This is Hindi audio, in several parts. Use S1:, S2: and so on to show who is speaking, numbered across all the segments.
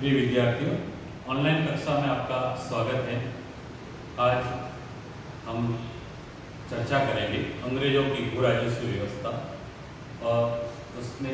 S1: प्रिय विद्यार्थियों, ऑनलाइन कक्षा में आपका स्वागत है। आज हम चर्चा करेंगे अंग्रेजों की भू राजस्व व्यवस्था और उसमें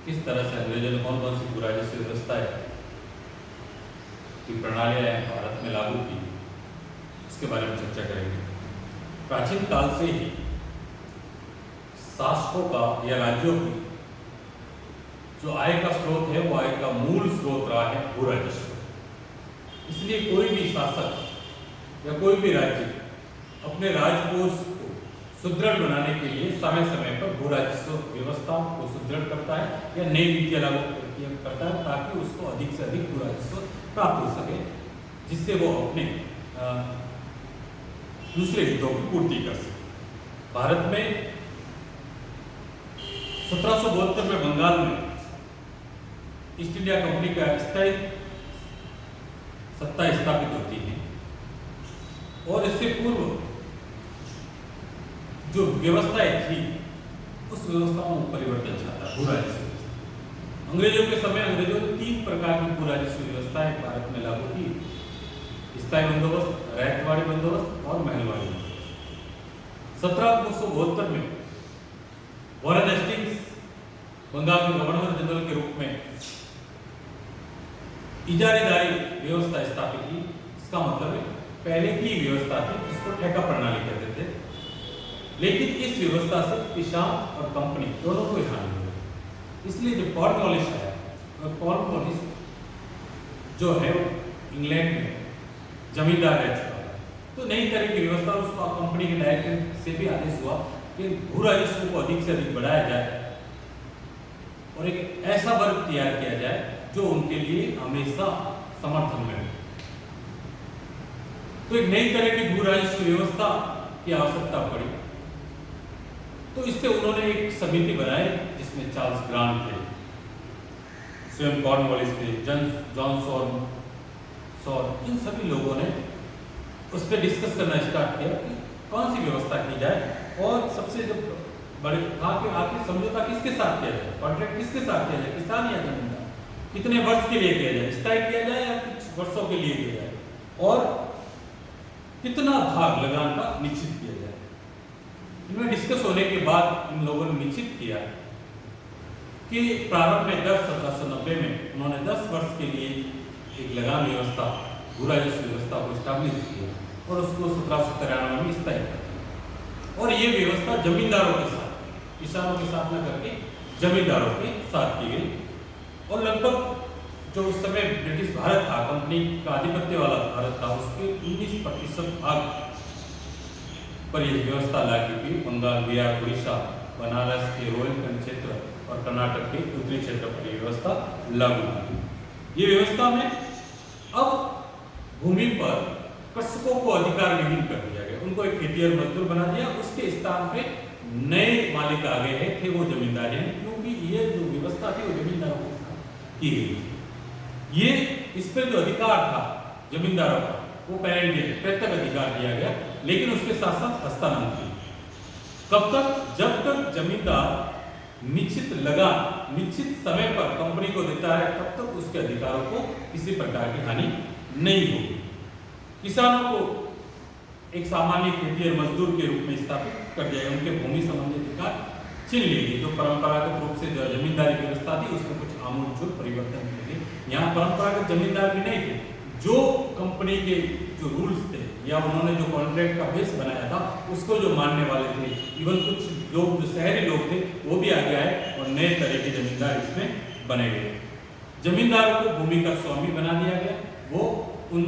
S1: किस तरह से अंग्रेजों ने कौन कौन सी भू राजस्व व्यवस्थाएं की प्रणालियाँ भारत में लागू की, इसके बारे में चर्चा करेंगे। प्राचीन काल से ही शासकों का या राज्यों की जो आय का स्रोत है वो आय का मूल स्रोत रहा है भू राजस्व। इसलिए कोई भी शासक या कोई भी राज्य अपने राजकोष को सुदृढ़ बनाने के लिए समय समय पर भू राजस्व व्यवस्थाओं को सुदृढ़ करता है या नई नीतियां लागू करता है ताकि उसको अधिक से अधिक भू राजस्व प्राप्त हो सके, जिससे वो अपने दूसरे हितों की पूर्ति कर सके। भारत में 1772 में बंगाल में ईस्ट इंडिया कंपनी का स्थायी सत्ता स्थापित होती है और इससे पूर्व जो व्यवस्थाएं थी उस व्यवस्था में परिवर्तन चाहता है भू राजस्व। अंग्रेजों के समय अंग्रेजों ने 3 प्रकार की भू राजस्व व्यवस्थाएं भारत में लागू की: स्थायी बंदोबस्त, रैयतवाड़ी बंदोबस्त और महलवाड़ी बंदोबस्त। 1772 में वॉरेन हेस्टिंग्स बंगाल के गवर्नर जनरल के रूप में इजारेदारी व्यवस्था स्थापित की। इसका मतलब है पहले की व्यवस्था थी जिसको ठेका प्रणाली कहते थे, लेकिन इस व्यवस्था से किसान और कंपनी दोनों को हानि हुई। इसलिए जब कॉर्नवालिस आया और कॉर्नवालिस जो है इंग्लैंड में जमींदार रह चुका है, तो नई तरह की व्यवस्था उसको कंपनी के डायरेक्टर से भी आदेश हुआ कि भू राजस्व को अधिक से अधिक बढ़ाया जाए और एक ऐसा वर्ग तैयार किया जाए जो उनके लिए हमेशा समर्थन में हो। तो एक नई तरह की भू राजस्व व्यवस्था की आवश्यकता पड़ी, तो इससे उन्होंने एक समिति बनाई जिसमें चार्ल्स ग्रांट थे, स्वयं कॉर्नवालिस थे, जॉन सॉर, इन सभी लोगों ने उस पर डिस्कस करना स्टार्ट किया कि कौन सी व्यवस्था की जाए। और सबसे जो बड़े था कि आखिर समझौता किसके साथ किया जाए, कॉन्ट्रैक्ट किसके साथ किया जाए, किसान या जमींदार, कितने वर्ष के लिए किया जाए, स्थायी किया जाए या कुछ वर्षों के लिए किया जाए, और कितना भाग लगान का निश्चित किया जाए। इनमें डिस्कस होने के बाद इन लोगों ने निश्चित किया कि प्रारंभ में 1790 में उन्होंने 10 वर्ष के लिए एक लगान व्यवस्था, भू राजस्व व्यवस्था को स्टैब्लिश किया और उसको 1793 में स्थायी कर दिया। और ये व्यवस्था जमींदारों के साथ, किसानों के साथ न करके जमींदारों के साथ की गई। और लगभग जो उस समय ब्रिटिश भारत था, कंपनी का आधिपत्य वाला भारत था, उसके 19% भाग पर यह व्यवस्था लागू की। बंगाल, बिहार, उड़ीसा, बनारस के रोहिलखंड क्षेत्र और कर्नाटक के उत्तरी क्षेत्र पर यह व्यवस्था लागू की। ये व्यवस्था में अब भूमि पर कृषकों को अधिकार विहीन कर दिया गया, उनको एक खेतिहर मजदूर बना दिया। उसके स्थान पे नए मालिक आ गए हैं, थे वो जमींदार हैं, क्योंकि ये जो व्यवस्था थी वो जमींदारों के साथ की गई थी। ये इस पर जो अधिकार था जमींदारों का वो प्रत्येक अधिकार दिया गया, लेकिन उसके साथ साथ हस्तांतरण। कब तक? जब तक जमींदार निश्चित लगान निश्चित समय पर कंपनी को देता है, तब तक उसके अधिकारों को किसी प्रकार की हानि नहीं होगी। किसानों को एक सामान्य खेतिहर मजदूर के रूप में स्थापित कर दिया, उनके भूमि संबंधी अधिकार छीन लिए। जो परंपरागत रूप से जो जमींदारी व्यवस्था थी उसमें कुछ आमूलचूल परिवर्तन किए गए। यहाँ परंपरागत जमींदार भी नहीं थे, जो कंपनी के जो रूल्स थे या उन्होंने जो कॉन्ट्रैक्ट का बेस बनाया था उसको जो मानने वाले थे, इवन कुछ लोग जो शहरी लोग थे वो भी आगे आए और नए तरह के जमींदार इसमें बने गए। जमींदारों को भूमि का स्वामी बना दिया गया, वो उन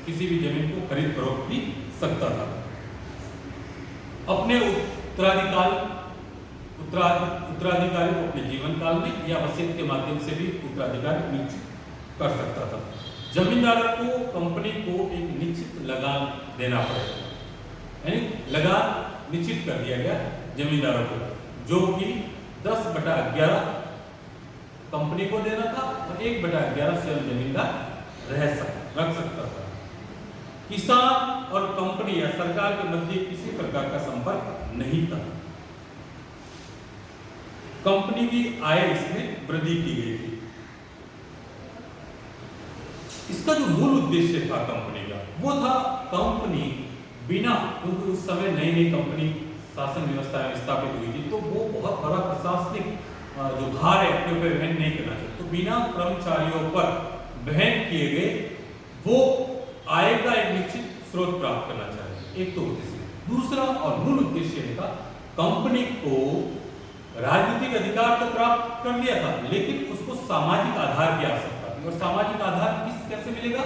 S1: किसी भी जमीन को खरीद फरोख्त भी सकता था। अपने उत्तराधिकारी को अपने जीवन काल में या वसीयत के माध्यम से भी उत्तराधिकारी निश्चित कर सकता था। जमींदारों को कंपनी को एक निश्चित लगान देना पड़ेगा, यानी लगान निश्चित कर दिया गया जमींदारों को, जो कि 10/11 कंपनी को देना था और 1/11 स्वयं जमींदार रख सकता था। किसान और कंपनी या सरकार के मध्य किसी प्रकार का संपर्क नहीं था। कंपनी की आय इसमें वृद्धि की गई थी। इसका जो मूल उद्देश्य था कंपनी का, वो था कंपनी बिना, क्योंकि उस समय नई नई कंपनी शासन व्यवस्था में स्थापित हुई थी, तो वो बहुत बड़ा प्रशासनिक जो भार है अपने ऊपर वहन नहीं करना चाहिए, तो बिना कर्मचारियों पर वहन किए गए वो आय का एक निश्चित स्रोत प्राप्त करना चाहिए। एक तो उद्देश्य। दूसरा और मूल उद्देश्य था कंपनी को राजनीतिक अधिकार तो प्राप्त कर लिया था, लेकिन उसको सामाजिक आधार की आवश्यकता थी। और सामाजिक आधार कैसे मिलेगा?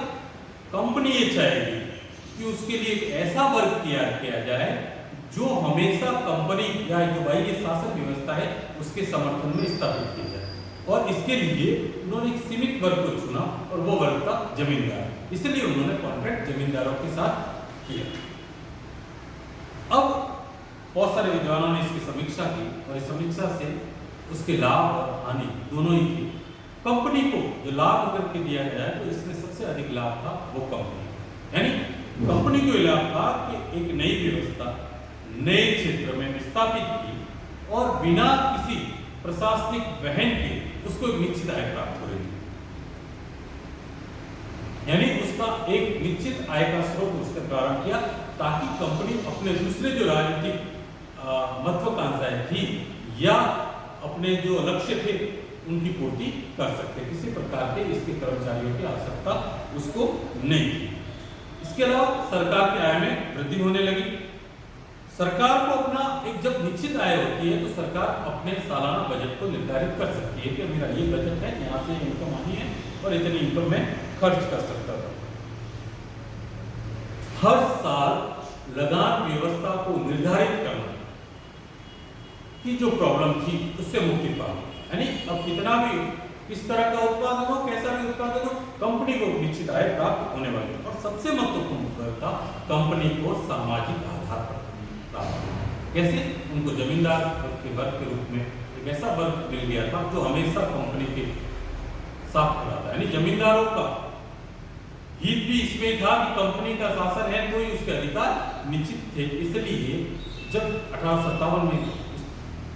S1: कंपनी ये चाहेगी कि उसके लिए एक ऐसा वर्ग तैयार किया जाए जो हमेशा कंपनी या जो बाह्य शासन व्यवस्था है उसके समर्थन में स्थापित किया जाए। और इसके लिए उन्होंने एक सीमित वर्ग को चुना और वो वर्ग था जमींदार। इसलिए उन्होंने कॉन्ट्रैक्ट जमींदारों के साथ किया। अब बहुत सारे विद्वानों ने इसकी समीक्षा की और इस समीक्षा से उसके लाभ और हानि दोनों ही थी। कंपनी को जो लाभ करके दिया गया है तो इसमें सबसे अधिक लाभ था वो कंपनी, यानी कंपनी को लाभ था कि एक नई व्यवस्था नए क्षेत्र में स्थापित की और बिना किसी प्रशासनिक वहन के उसको एक निश्चित आय प्राप्त हो रही थी, यानी उसका एक निश्चित आय का स्रोत उसने प्रारंभ किया ताकि कंपनी अपने दूसरे जो राजनीतिक महत्वाकांक्षाएं थी या अपने जो लक्ष्य थे उनकी पूर्ति कर सकते। किसी प्रकार के इसके कर्मचारियों की आवश्यकता उसको नहीं थी। इसके अलावा सरकार की आय में वृद्धि होने लगी। सरकार को अपना एक जब निश्चित आय होती है तो सरकार अपने सालाना बजट को निर्धारित कर सकती है कि मेरा ये बजट है, यहाँ से इनकम आनी है और इतनी इनकम मैं खर्च कर सकता था। हर साल लगान व्यवस्था को निर्धारित करना की जो प्रॉब्लम थी उससे मुक्ति पाना, यानी अब कितना भी किस तरह का उत्पादन हो, कैसा भी उत्पादन हो, कंपनी को निश्चित आय प्राप्त होने वाली है। और सबसे महत्वपूर्ण था कंपनी को सामाजिक आधार पर प्राप्त। कैसे? उनको जमींदार के वर्ग के रूप में एक ऐसा वर्ग मिल गया था जो हमेशा कंपनी के साथ खड़ा था, यानी जमींदारों का हित भी इसमें था कि कंपनी का शासन है तो ही उसके अधिकार निश्चित थे। इसलिए जब 1857 में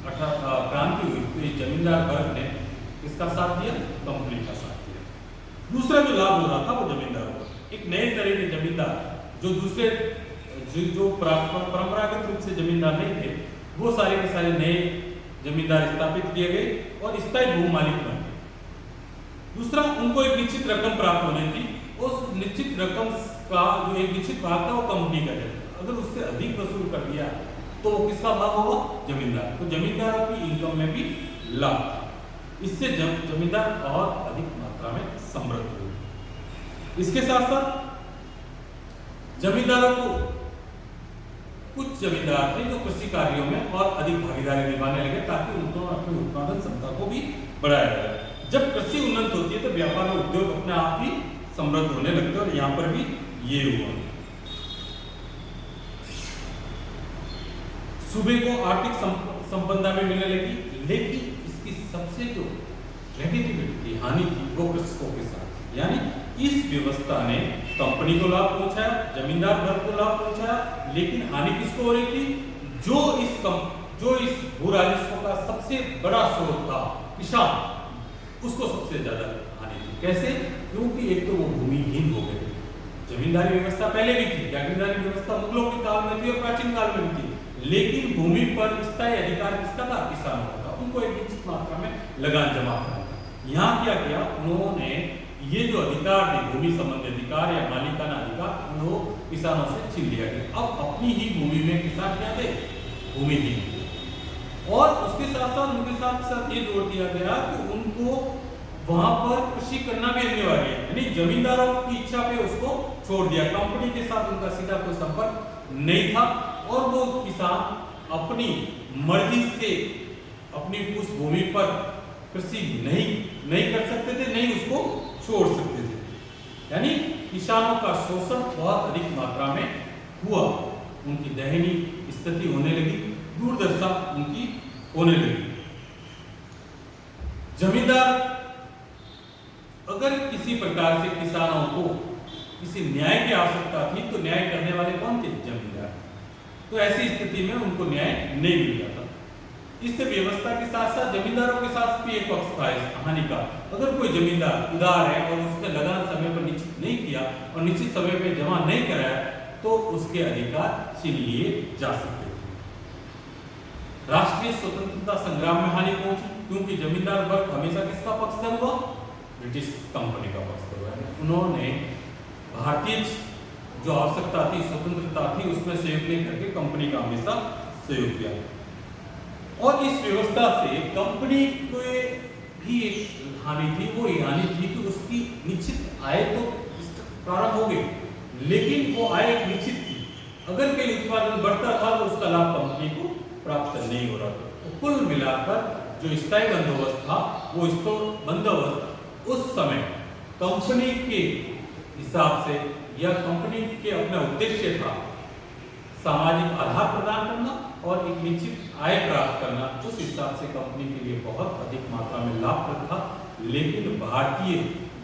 S1: क्रांति हुई तो इस जमींदार वर्ग ने किसका साथ दिया? कंपनी का साथ दिया। दूसरा जो लाभ हो रहा था वो जमींदारों को, एक नए तरह के जमींदार जो दूसरे जो परंपरागत रूप से जमींदार नहीं थे वो सारे के सारे नए जमींदार स्थापित किए गए और स्थायी भू मालिक बन गए। दूसरा, उनको एक निश्चित रकम प्राप्त होनी थी। उस निश्चित रकम का जो एक निश्चित भाग था वो कंपनी का है। अगर उससे अधिक वसूल कर दिया तो किसका भाग होगा? जमींदार। तो जमींदारों की इनकम में भी लाभ, इससे जमींदार और अधिक मात्रा में समृद्ध हुए। इसके साथ साथ जमींदारों को कुछ जमींदार थे जो कृषि कार्यों में और अधिक भागीदारी निभाने लगे ताकि उनको अपनी उत्पादन क्षमता को भी बढ़ाया जाए। जब कृषि उन्नत होती है तो व्यापार और उद्योग अपने आप ही समृद्ध होने लगते हैं और यहाँ पर भी ये हुआ। सूबे को आर्थिक संपदा में मिलने लगी, लेकिन इसकी सबसे जो नेगेटिविटी हानि थी वो कृषकों के साथ, यानी इस व्यवस्था ने कंपनी को लाभ पहुंचाया, जमींदार वर्ग को लाभ पहुंचाया, लेकिन हानि किसको हो रही थी? जो इस भू राजस्व का सबसे बड़ा स्रोत था किसान, उसको सबसे ज्यादा हानि थी। कैसे? क्योंकि एक तो वो भूमिहीन हो गए। जमींदारी व्यवस्था पहले भी थी, जागीरदारी व्यवस्था मुगलों के काल में थी और प्राचीन काल में भी थी, लेकिन भूमि पर स्थायी अधिकार किसका था? किसानों का। उनको एक निश्चित मात्रा में लगान जमा करना था। यहाँ क्या किया उन्होंने? ये जो अधिकार थे, भूमि संबंधी अधिकार या मालिकाना अधिकार, उनको किसानों से छीन लिया गया। अब अपनी ही भूमि में किसान क्या थे? भूमिहीन। और उसके साथ साथ उनके साथ ये जोड़ दिया गया कि उनको वहां पर कृषि करना भी अनिवार्य है, यानी जमींदारों की इच्छा पे उसको छोड़ दिया। कंपनी के साथ उनका सीधा कोई संपर्क नहीं था और वो किसान अपनी मर्जी से अपनी उस भूमि पर कृषि नहीं कर सकते थे, नहीं उसको छोड़ सकते थे। यानी किसानों का शोषण बहुत अधिक मात्रा में हुआ, उनकी दयनीय स्थिति होने लगी, दुर्दशा उनकी होने लगी। जमींदार अगर किसी प्रकार से किसानों को किसी न्याय की आवश्यकता थी तो न्याय करने वाले कौन थे? जमींदार। तो ऐसी स्थिति में उनको न्याय नहीं मिल रहा था। इस व्यवस्था के साथ साथ जमींदारों के साथ भी एक पक्ष था इस कहानी का। अगर कोई जमींदार उदार है और उसने लगान समय पर निश्चित नहीं किया और निश्चित समय पर जमा नहीं कराया तो उसके अधिकार छीन लिए जा सकते थे। राष्ट्रीय स्वतंत्रता संग्राम में हानि पहुंची क्योंकि जमींदार वर्ग हमेशा किसका पक्षधर हुआ? ब्रिटिश कंपनी का पक्षधर हुआ। उन्होंने भारतीय जो आवश्यकता थी, स्वतंत्रता थी, उसमें सहयोग नहीं करके कंपनी का हमेशा सहयोग किया। और इस व्यवस्था से कंपनी को भी एक हानि थी। वो ये हानि थी कि उसकी निश्चित आय तो प्रारंभ हो गई, लेकिन वो आय निश्चित थी। अगर कोई उत्पादन बढ़ता था तो उसका लाभ कंपनी को प्राप्त नहीं हो रहा था। तो कुल मिलाकर जो स्थायी बंदोबस्त था, वो इसको बंदोबस्त उस समय कंपनी के हिसाब से या कंपनी के अपना उद्देश्य था सामाजिक आधार प्रदान करना और एक निश्चित आय प्राप्त करना। उस हिसाब से कंपनी के लिए बहुत अधिक मात्रा में लाभप्रद था। लेकिन भारतीय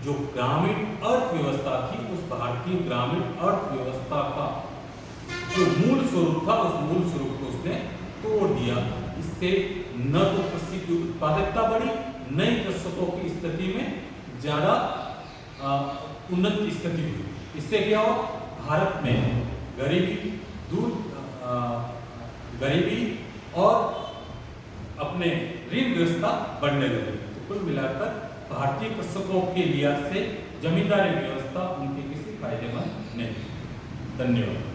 S1: जो ग्रामीण अर्थव्यवस्था थी, उस भारतीय ग्रामीण अर्थव्यवस्था का जो मूल स्वरूप था, उस मूल स्वरूप को उसने तोड़ दिया। इससे न तो कृषि की उत्पादकता बढ़ी, न ही कृषकों की स्थिति में ज्यादा उन्नत स्थिति हुई। इससे क्या हुआ? भारत में गरीबी और अपने ऋण व्यवस्था बढ़ने लगी। तो कुल मिलाकर भारतीय कृषकों के लिहाज से जमींदारी व्यवस्था उनके किसी फायदेमंद नहीं। धन्यवाद।